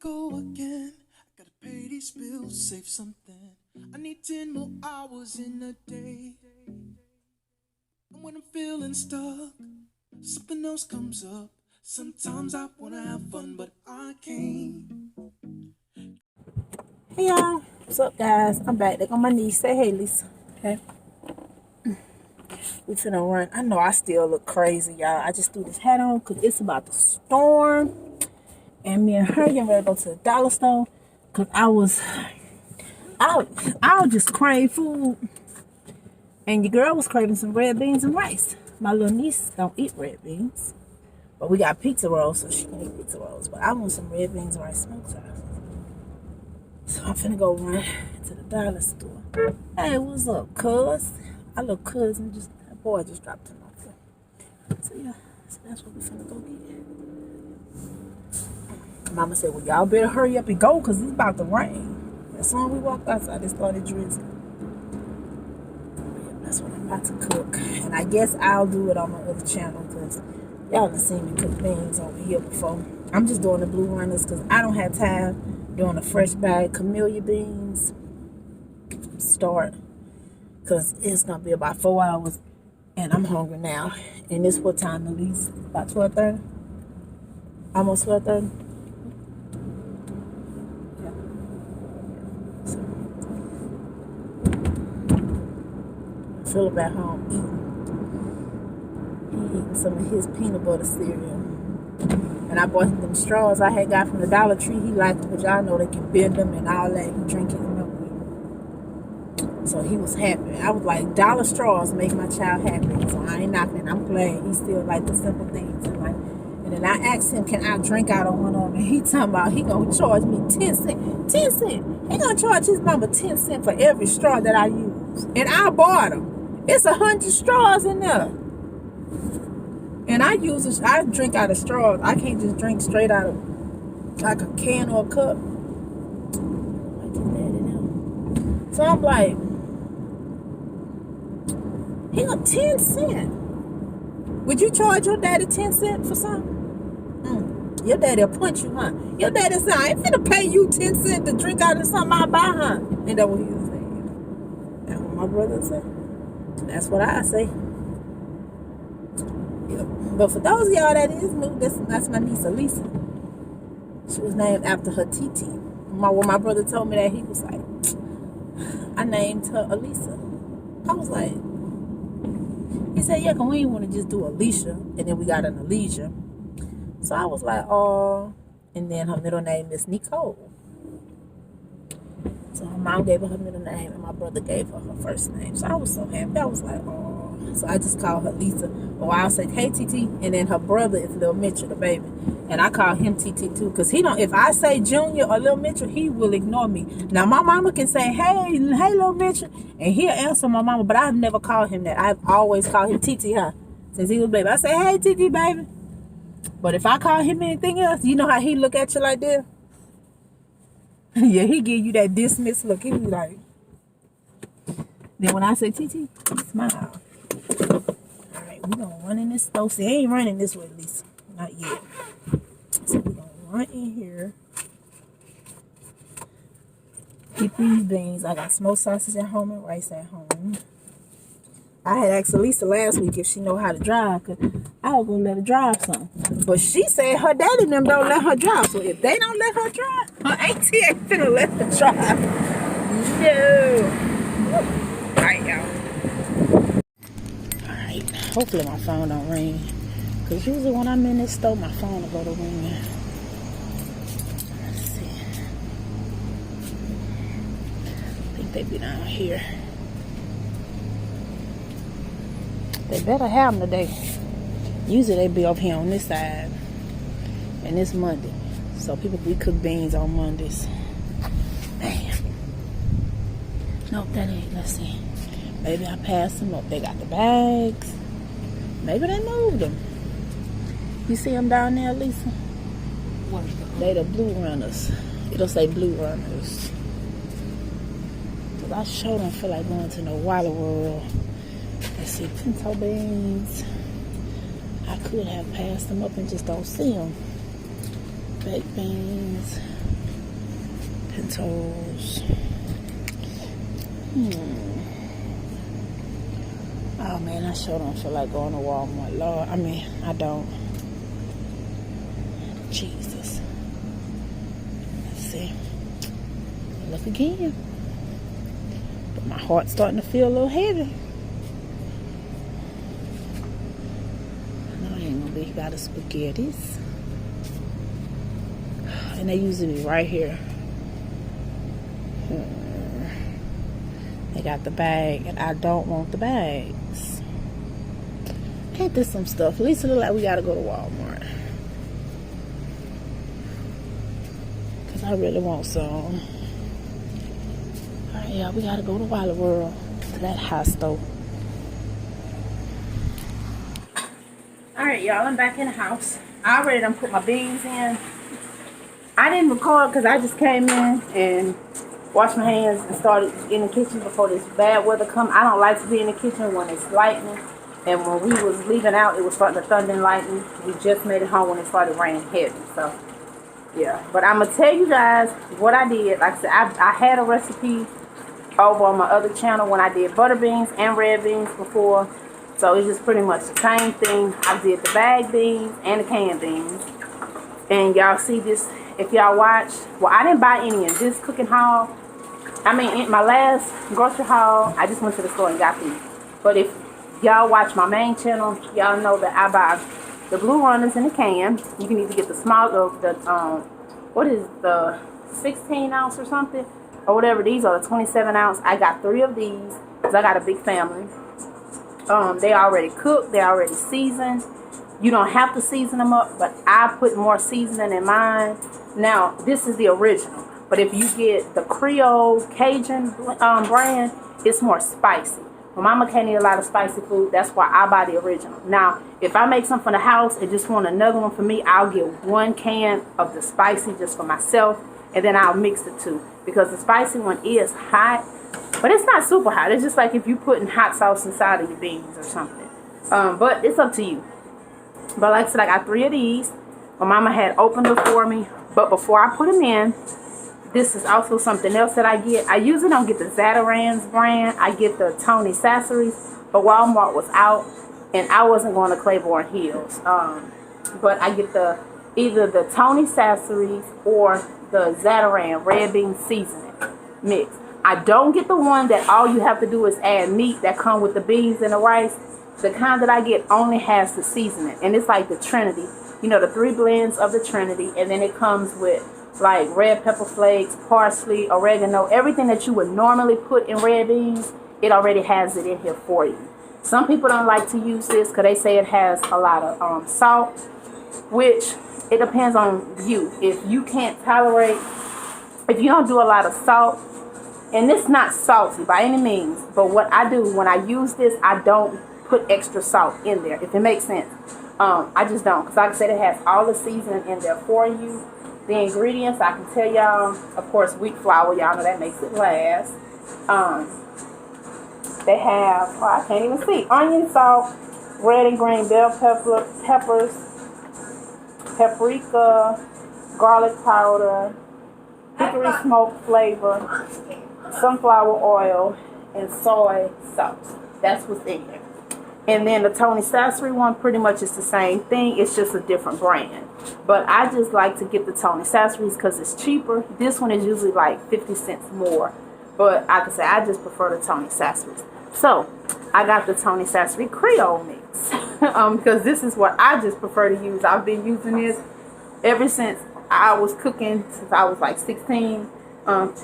go again. I gotta pay these bills, save something. I need 10 more hours in a day. And when I'm feeling stuck, something else comes up. Sometimes I wanna have fun, but I can't. Hey y'all, what's up guys? I'm back. They're on my knees. Say hey, Lisa. Okay. We finna run. I know I still look crazy, y'all. I just threw this hat on because it's about to storm. And me and her getting ready to go to the dollar store because I was just crave food. And your girl was craving some red beans and rice. My little niece don't eat red beans. But we got pizza rolls, so she can eat pizza rolls. But I want some red beans and rice smoked sauce. So I'm finna go run to the dollar store. Hey, what's up, cuz? Our little cousin that boy just dropped him off. So yeah, so that's what we finna go get. Mama said, well, y'all better hurry up and go because it's about to rain. As soon as we walked outside, it started drizzling. Yeah, that's what I'm about to cook. And I guess I'll do it on my other channel because y'all done seen me cook beans over here before. I'm just doing the blue runners because I don't have time doing the fresh bag camellia beans start because it's gonna be about 4 hours and I'm hungry now. And it's what time, at least about 12:30, almost 12:30. Yeah. So Philip at home eating some of his peanut butter cereal. And I bought him them straws I had got from the Dollar Tree. He liked them, but y'all know they can bend them and all that. He drink his milk with them. So he was happy. I was like, dollar straws make my child happy. So I ain't knocking. I'm glad he still like the simple things. And then I asked him, can I drink out of one of them? And he talking about he gonna charge me 10 cents. 10 cents. He gonna charge his mama 10 cents for every straw that I use. And I bought them. It's 100 straws in there. And I drink out of straws. I can't just drink straight out of like a can or a cup. I just add it out. So I'm like, he got 10 cents. Would you charge your daddy 10 cents for something? Your daddy'll punch you, huh? Your daddy said, I ain't finna pay you 10 cents to drink out of something I buy, huh? Ain't that what he was saying? That's what my brother said. That's what I say. But for those of y'all that is new, that's my niece Elisa. She was named after her TT. When my brother told me that, he was like, I named her Elisa. I was like, he said, yeah, because we didn't want to just do Alicia, and then we got an Alicia. So I was like, oh, and then her middle name is Nicole. So her mom gave her middle name, and my brother gave her her first name. So I was so happy. I was like, oh. So I just call her Lisa. Or I'll say, hey, TT. And then her brother is Lil Mitchell, the baby. And I call him TT too. Because he don't, if I say Junior or Lil Mitchell, he will ignore me. Now, my mama can say, hey, Lil Mitchell. And he'll answer my mama. But I've never called him that. I've always called him TT, huh? Since he was a baby. I say, hey, TT, baby. But if I call him anything else, you know how he look at you like this? Yeah, he give you that dismissed look. He be like. Then when I say TT, smile. Alright, we're going to run in this stove. See, I ain't running this way, Lisa. Not yet. So we're going to run in here. Get these beans. I got smoked sausage at home and rice at home. I had asked Lisa last week if she know how to drive, because I was going to let her drive some. But she said her daddy and them don't let her drive. So if they don't let her drive, her auntie ain't finna let her drive. No. Alright, y'all. Alright, hopefully my phone don't ring. Because usually when I'm in this store, my phone will go to ring. Let's see. I think they be down here. They better have them today. Usually they be up here on this side. And it's Monday. So we cook beans on Mondays. Damn. Nope, that ain't. Let's see. Maybe I passed them up. They got the bags. Maybe they moved them. You see them down there, Lisa? What? They the blue runners. It'll say blue runners. Because I sure don't feel like going to no Wally World. Let's see, pinto beans. I could have passed them up and just don't see them. Baked beans. toes. Oh man, I sure don't feel like going to Walmart. Lord, I mean, I don't. Jesus. Let's see. Look again. But my heart's starting to feel a little heavy. No, I ain't gonna be out of spaghettis. And they usually be right here. They got the bag, and I don't want the bags. Ain't this some stuff? At least it look like we gotta go to Walmart. Because I really want some. Alright, y'all, we gotta go to Wally World. To that high store. Alright, y'all, I'm back in the house. I already done put my beans in. I didn't record because I just came in and washed my hands and started in the kitchen before this bad weather come. I don't like to be in the kitchen when it's lightning. And when we was leaving out, it was starting to thunder and lightning. We just made it home when it started raining heavy. So, yeah. But I'm going to tell you guys what I did. Like I said, I had a recipe over on my other channel when I did butter beans and red beans before. So, it's just pretty much the same thing. I did the bag beans and the canned beans. And y'all see this. If y'all watch, well, I didn't buy any in this cooking haul. I mean, in my last grocery haul, I just went to the store and got these. But if y'all watch my main channel, y'all know that I buy the blue runners in the can. You can either get the small, what is the 16 ounce or something, or whatever. These are the 27 ounce. I got 3 of these because I got a big family. They already cooked. They already seasoned. You don't have to season them up, but I put more seasoning in mine. Now, this is the original. But if you get the Creole Cajun brand, it's more spicy. My mama can't eat a lot of spicy food. That's why I buy the original. Now, if I make some for the house and just want another one for me, I'll get 1 can of the spicy just for myself. And then I'll mix the 2. Because the spicy one is hot. But it's not super hot. It's just like if you're putting hot sauce inside of your beans or something. But it's up to you. But like I said, I got 3 of these. My mama had opened them for me. But before I put them in, this is also something else that I get. I usually don't get the Zatarain's brand. I get the Tony Sasseries. But Walmart was out. And I wasn't going to Claiborne Hills. But I get either the Tony Sasseries or the Zatarain red bean seasoning mix. I don't get the one that all you have to do is add meat that come with the beans and the rice. The kind that I get only has the seasoning. And it's like the Trinity. You know, the 3 blends of the Trinity. And then it comes with like red pepper flakes, parsley, oregano. Everything that you would normally put in red beans, it already has it in here for you. Some people don't like to use this because they say it has a lot of salt. Which, it depends on you. If you can't tolerate, if you don't do a lot of salt, and it's not salty by any means. But what I do when I use this, I don't put extra salt in there, if it makes sense. I just don't, because like I said, it has all the seasoning in there for you. The ingredients, I can tell y'all, of course, wheat flour, y'all know that makes it last. They have, I can't even see, onion, salt, red and green bell peppers, paprika, garlic powder, hickory smoke flavor, sunflower oil, and soy sauce. That's what's in there. And then the Tony Sassery one pretty much is the same thing. It's just a different brand. But I just like to get the Tony Sasseries because it's cheaper. This one is usually like 50 cents more. But like I say, I just prefer the Tony Sasseries. So I got the Tony Sassery Creole mix. Because this is what I just prefer to use. I've been using this ever since I was cooking, since I was like 16. And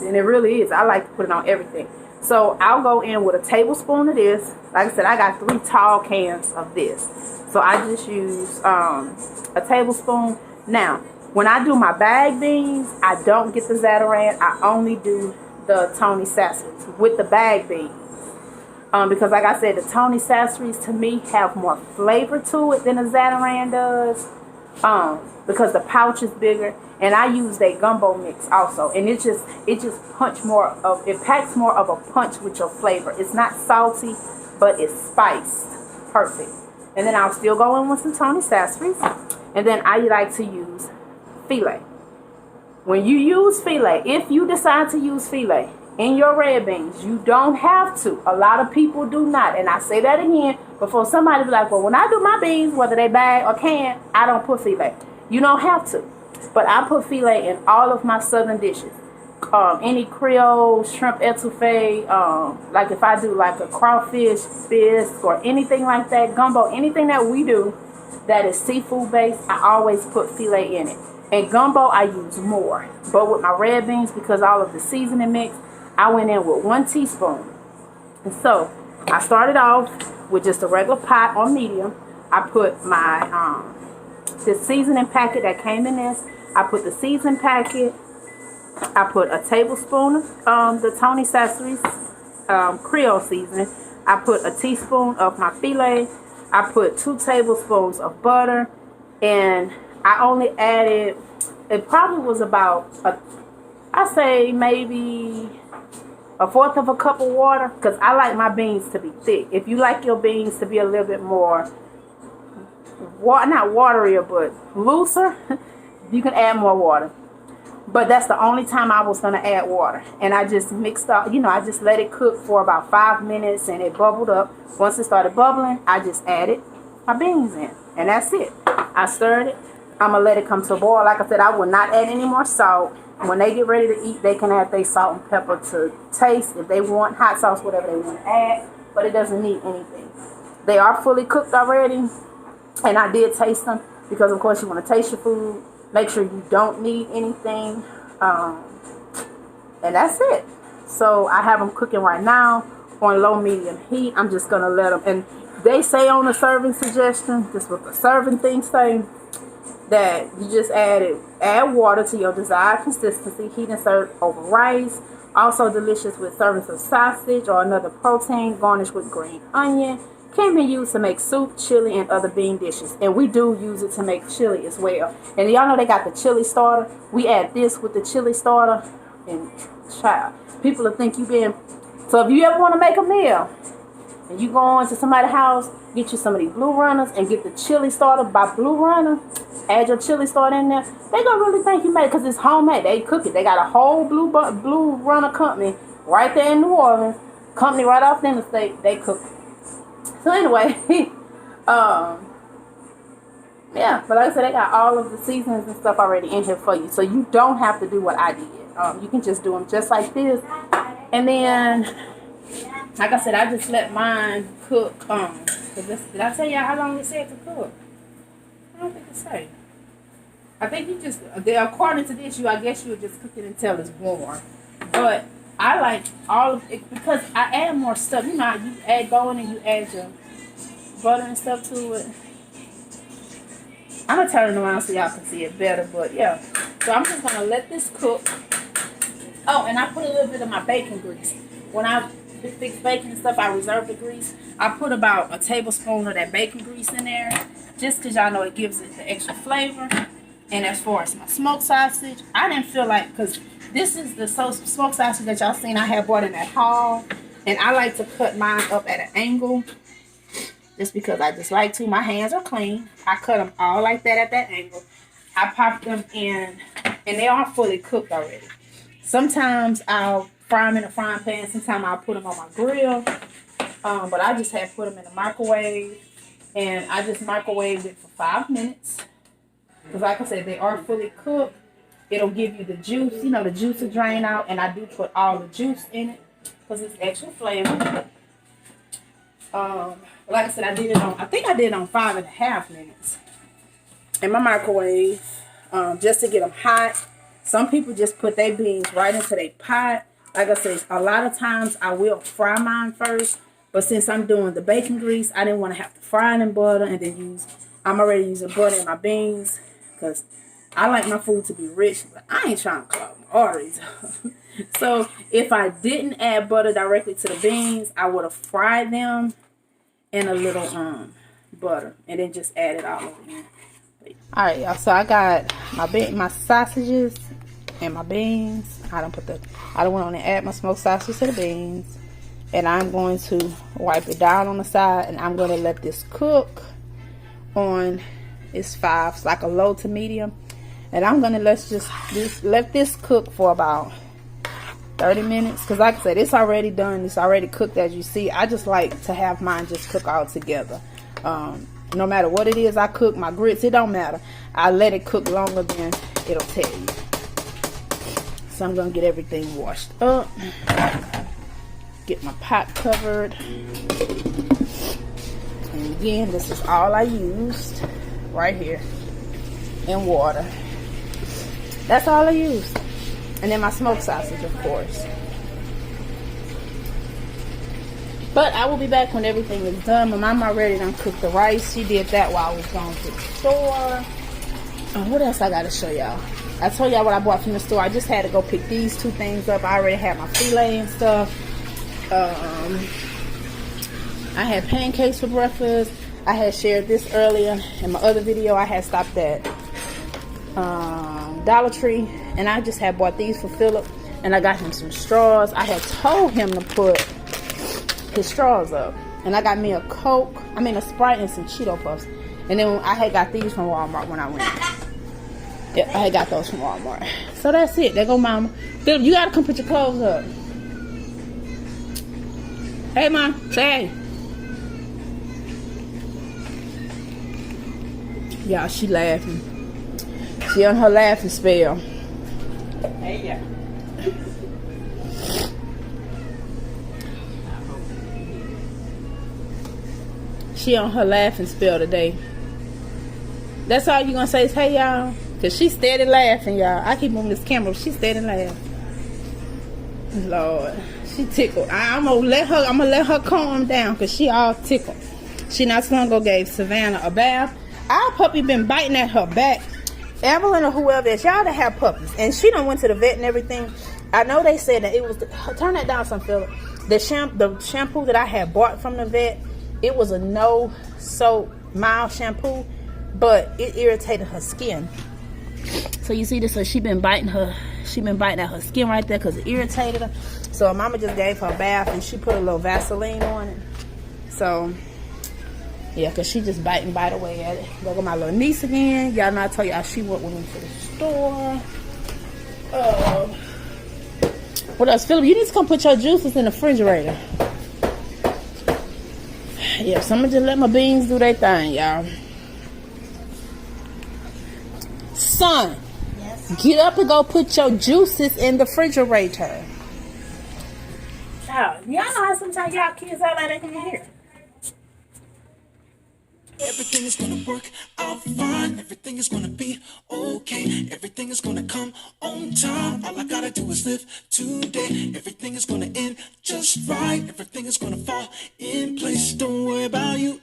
it really is. I like to put it on everything. So I'll go in with a tablespoon of this. Like I said, I got 3 tall cans of this. So I just use a tablespoon. Now, when I do my bag beans, I don't get the Zatarain. I only do the Tony Sasseries with the bag beans. Because like I said, the Tony Sasseries to me have more flavor to it than the Zatarain does. Because the pouch is bigger. And I use that gumbo mix also. And it just packs more of a punch with your flavor. It's not salty, but it's spiced. Perfect. And then I'll still go in with some Tony Sasseries. And then I like to use filet. when you use filet, if you decide to use filet in your red beans, you don't have to. A lot of people do not. And I say that again before somebody be like, well, when I do my beans, whether they bag or can, I don't put filet. You don't have to. But I put filet in all of my southern dishes. Any Creole, shrimp etouffee, like if I do like a crawfish bisque or anything like that, gumbo, anything that we do that is seafood based, I always put filet in it. And gumbo, I use more. But with my red beans, because all of the seasoning mix, I went in with 1 teaspoon. And so I started off with just a regular pot on medium. I put my the seasoning packet that came in this. I put the seasoning packet. I put a tablespoon of the Tony Sassery's Creole seasoning. I put a teaspoon of my filet. I put 2 tablespoons of butter. And I only added, it probably was about, I say maybe 1/4 of a cup of water. Because I like my beans to be thick. If you like your beans to be a little bit more, not waterier, but looser, you can add more water. But that's the only time I was going to add water. And I just mixed up, I just let it cook for about 5 minutes and it bubbled up. Once it started bubbling, I just added my beans in. And that's it. I stirred it. I'm going to let it come to a boil. Like I said, I will not add any more salt. When they get ready to eat, they can add their salt and pepper to taste. If they want hot sauce, whatever they want to add. But it doesn't need anything. They are fully cooked already. And I did taste them. Because, of course, you want to taste your food. Make sure you don't need anything. And that's it. So I have them cooking right now on low medium heat. I'm just going to let them. And they say on the serving suggestion, this was the serving thing say, that you just add water to your desired consistency. Heat and serve over rice. Also delicious with servings of sausage or another protein. Garnished with green onion. Can be used to make soup, chili, and other bean dishes. And we do use it to make chili as well. And y'all know they got the chili starter. We add this with the chili starter. And child, people will think you been. So if you ever want to make a meal, and you go into somebody's house, get you some of these Blue Runners, and get the chili starter by Blue Runner. Add your chili starter in there. They gonna really think you made it because it's homemade. They cook it. They got a whole Blue Runner company right there in New Orleans. Company right off the interstate. They cook it. So anyway, yeah, but like I said, they got all of the seasonings and stuff already in here for you. So you don't have to do what I did. You can just do them just like this. And then, like I said, I just let mine cook. Did I tell y'all how long it said to cook? I don't think it said. I think you just, according to this, I guess you would just cook it until it's warm. But I like all of it because I add more stuff. You add going and you add your butter and stuff to it. I'm going to turn it around so y'all can see it better. But yeah, so I'm just going to let this cook. Oh, and I put a little bit of my bacon grease. When I fix bacon and stuff, I reserve the grease. I put about a tablespoon of that bacon grease in there. Just because y'all know it gives it the extra flavor. And as far as my smoked sausage, I didn't feel like, because this is the smoked sausage that y'all seen I had bought in that haul. And I like to cut mine up at an angle. Just because I just like to. My hands are clean. I cut them all like that at that angle. I pop them in. And they are fully cooked already. Sometimes I'll fry them in a frying pan. Sometimes I'll put them on my grill. But I just had put them in the microwave. And I just microwaved it for 5 minutes. Because like I said, they are fully cooked. It'll give you the juice. The juice to drain out. And I do put all the juice in it. Because it's extra flavor. Like I said, I did it on 5.5 minutes. In my microwave. Just to get them hot. Some people just put their beans right into their pot. Like I said, a lot of times I will fry mine first. But since I'm doing the bacon grease, I didn't want to have to fry it in butter and then I'm already using butter in my beans. Because I like my food to be rich, but I ain't trying to clog my arteries. So if I didn't add butter directly to the beans, I would have fried them in a little butter and then just add it all over in. All right, y'all. So I got my sausages and my beans. I don't want to add my smoked sausage to the beans, and I'm going to wipe it down on the side, and I'm going to let this cook on. It's 5, it's like a low to medium. And I'm gonna let this cook for about 30 minutes, because like I said, it's already done, it's already cooked. As you see, I just like to have mine just cook all together. No matter what it is I cook, my grits, it don't matter, I let it cook longer than it'll tell you. So I'm gonna get everything washed up, get my pot covered, and again, this is all I used right here, and water. That's all I used. And then my smoked sausage, of course. But I will be back when everything is done. My mom already done cooked the rice. She did that while I was going to the store. What else I got to show y'all? I told y'all what I bought from the store. I just had to go pick these two things up. I already had my filet and stuff. I had pancakes for breakfast. I had shared this earlier in my other video. I had stopped at Dollar Tree, and I just had bought these for Philip, and I got him some straws. I had told him to put his straws up, and I got me a Sprite and some Cheeto Puffs. And then I had got these from Walmart when I went. Yep, I had got those from Walmart. So that's it. There go Mama. Philip, you gotta come put your clothes up. Hey, Mom, say hey. Y'all, she laughing. She on her laughing spell. Hey, yeah. She on her laughing spell today. That's all you gonna say is hey, y'all? Because she steady laughing, y'all. I keep moving this camera, but she steady laughing. Lord, she tickled. I'm gonna let her calm down, because she all tickled. She not gonna go give Savannah a bath. Our puppy been biting at her back. Evelyn or whoever is, y'all that have puppies, and she done went to the vet and everything. I know they said that it was turn that down some, Philip. The shampoo that I had bought from the vet, it was a no soap mild shampoo, but it irritated her skin. So you see this, so she been biting at her skin right there because it irritated her. So her mama just gave her a bath, and she put a little Vaseline on it. So yeah, because she just bite away at it. Look at my little niece again. Y'all know I told y'all she went with me to the store. What else? Philip, you need to come put your juices in the refrigerator. Yeah, so I'm going to just let my beans do their thing, y'all. Son, yes? Get up and go put your juices in the refrigerator. Y'all know how sometimes y'all kids out like they can hear. Everything is gonna work out fine. Everything is gonna be okay. Everything is gonna come on time. All I gotta do is live today. Everything is gonna end just right. Everything is gonna fall in place. Don't worry about you